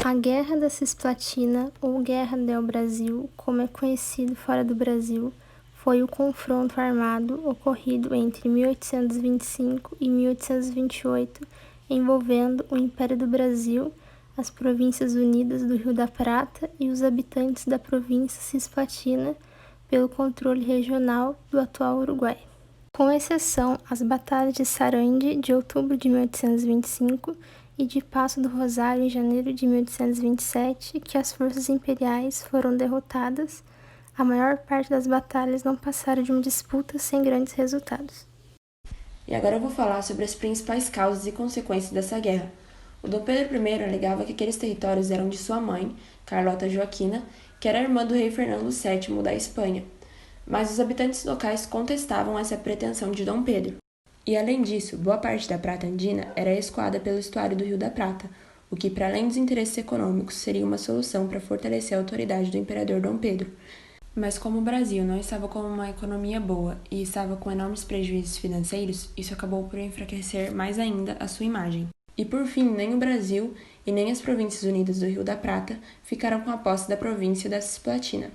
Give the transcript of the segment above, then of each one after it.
A Guerra da Cisplatina, ou Guerra del Brasil, como é conhecido fora do Brasil, foi o confronto armado ocorrido entre 1825 e 1828, envolvendo o Império do Brasil, as Províncias Unidas do Rio da Prata e os habitantes da província Cisplatina, pelo controle regional do atual Uruguai. Com exceção às batalhas de Sarandi, de outubro de 1825, e de Passo do Rosário, em janeiro de 1827, que as forças imperiais foram derrotadas, a maior parte das batalhas não passaram de uma disputa sem grandes resultados. E agora eu vou falar sobre as principais causas e consequências dessa guerra. O Dom Pedro I alegava que aqueles territórios eram de sua mãe, Carlota Joaquina, que era irmã do rei Fernando VII da Espanha, mas os habitantes locais contestavam essa pretensão de Dom Pedro. E além disso, boa parte da prata andina era escoada pelo estuário do Rio da Prata, o que, para além dos interesses econômicos, seria uma solução para fortalecer a autoridade do imperador Dom Pedro. Mas como o Brasil não estava com uma economia boa e estava com enormes prejuízos financeiros, isso acabou por enfraquecer mais ainda a sua imagem. E por fim, nem o Brasil e nem as Províncias Unidas do Rio da Prata ficaram com a posse da província da Cisplatina,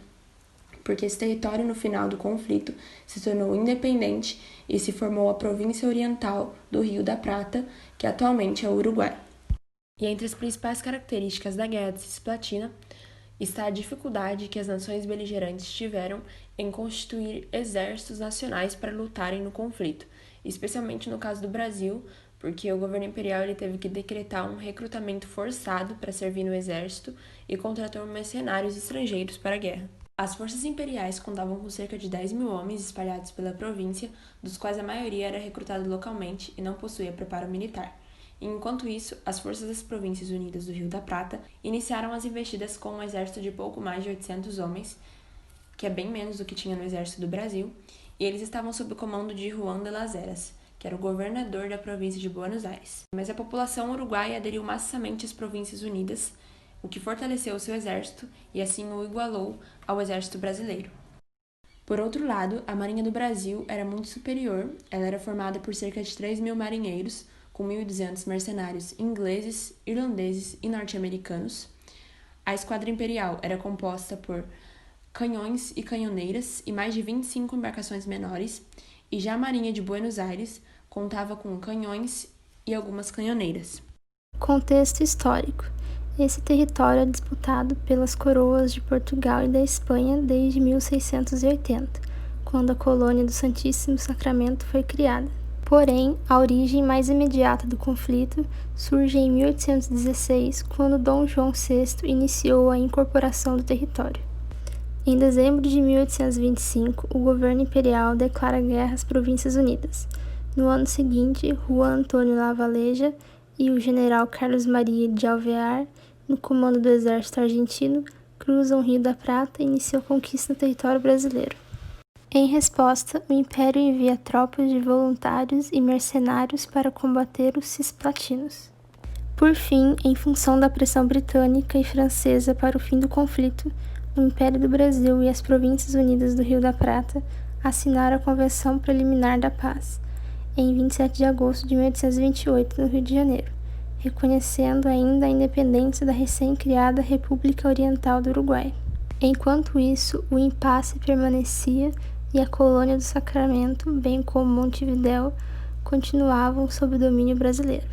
porque esse território, no final do conflito, se tornou independente e se formou a província oriental do Rio da Prata, que atualmente é o Uruguai. E entre as principais características da Guerra de Cisplatina está a dificuldade que as nações beligerantes tiveram em constituir exércitos nacionais para lutarem no conflito, especialmente no caso do Brasil, porque o governo imperial ele teve que decretar um recrutamento forçado para servir no exército e contratou mercenários estrangeiros para a guerra. As forças imperiais contavam com cerca de 10.000 homens espalhados pela província, dos quais a maioria era recrutada localmente e não possuía preparo militar. E, enquanto isso, as forças das Províncias Unidas do Rio da Prata iniciaram as investidas com um exército de pouco mais de 800 homens, que é bem menos do que tinha no exército do Brasil, e eles estavam sob o comando de Juan de las Heras, que era o governador da província de Buenos Aires. Mas a população uruguaia aderiu maciçamente às Províncias Unidas, o que fortaleceu o seu exército e assim o igualou ao exército brasileiro. Por outro lado, a Marinha do Brasil era muito superior, ela era formada por cerca de 3.000 marinheiros, com 1.200 mercenários ingleses, irlandeses e norte-americanos. A esquadra imperial era composta por canhões e canhoneiras e mais de 25 embarcações menores, e já a Marinha de Buenos Aires contava com canhões e algumas canhoneiras. Contexto histórico. Esse território é disputado pelas coroas de Portugal e da Espanha desde 1680, quando a colônia do Santíssimo Sacramento foi criada. Porém, a origem mais imediata do conflito surge em 1816, quando Dom João VI iniciou a incorporação do território. Em dezembro de 1825, o governo imperial declara guerra às Províncias Unidas. No ano seguinte, Juan Antônio Lavalleja e o general Carlos Maria de Alvear, no comando do exército argentino, cruzam o Rio da Prata e iniciam a conquista do território brasileiro. Em resposta, o Império envia tropas de voluntários e mercenários para combater os cisplatinos. Por fim, em função da pressão britânica e francesa para o fim do conflito, o Império do Brasil e as Províncias Unidas do Rio da Prata assinaram a Convenção Preliminar da Paz, em 27 de agosto de 1828, no Rio de Janeiro, reconhecendo ainda a independência da recém-criada República Oriental do Uruguai. Enquanto isso, o impasse permanecia e a colônia do Sacramento, bem como Montevidéu, continuavam sob o domínio brasileiro.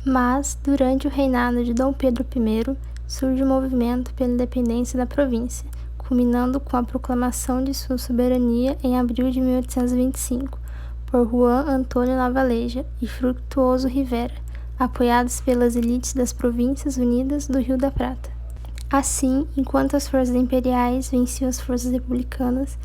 Mas, durante o reinado de Dom Pedro I, surge o movimento pela independência da província, culminando com a proclamação de sua soberania em abril de 1825, por Juan Antônio Lavalleja e Fructuoso Rivera, apoiados pelas elites das Províncias Unidas do Rio da Prata. Assim, enquanto as forças imperiais venciam as forças republicanas,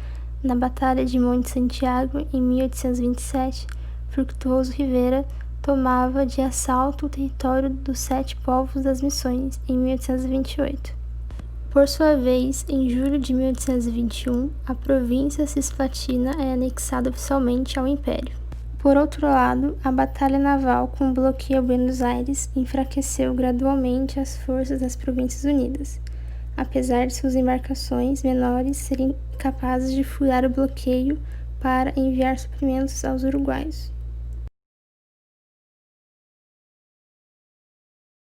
na Batalha de Monte Santiago, em 1827, Fructuoso Rivera tomava de assalto o território dos Sete Povos das Missões, em 1828. Por sua vez, em julho de 1821, a província Cisplatina é anexada oficialmente ao Império. Por outro lado, a batalha naval com o bloqueio a Buenos Aires enfraqueceu gradualmente as forças das Províncias Unidas, apesar de suas embarcações menores serem capazes de furar o bloqueio para enviar suprimentos aos uruguaios.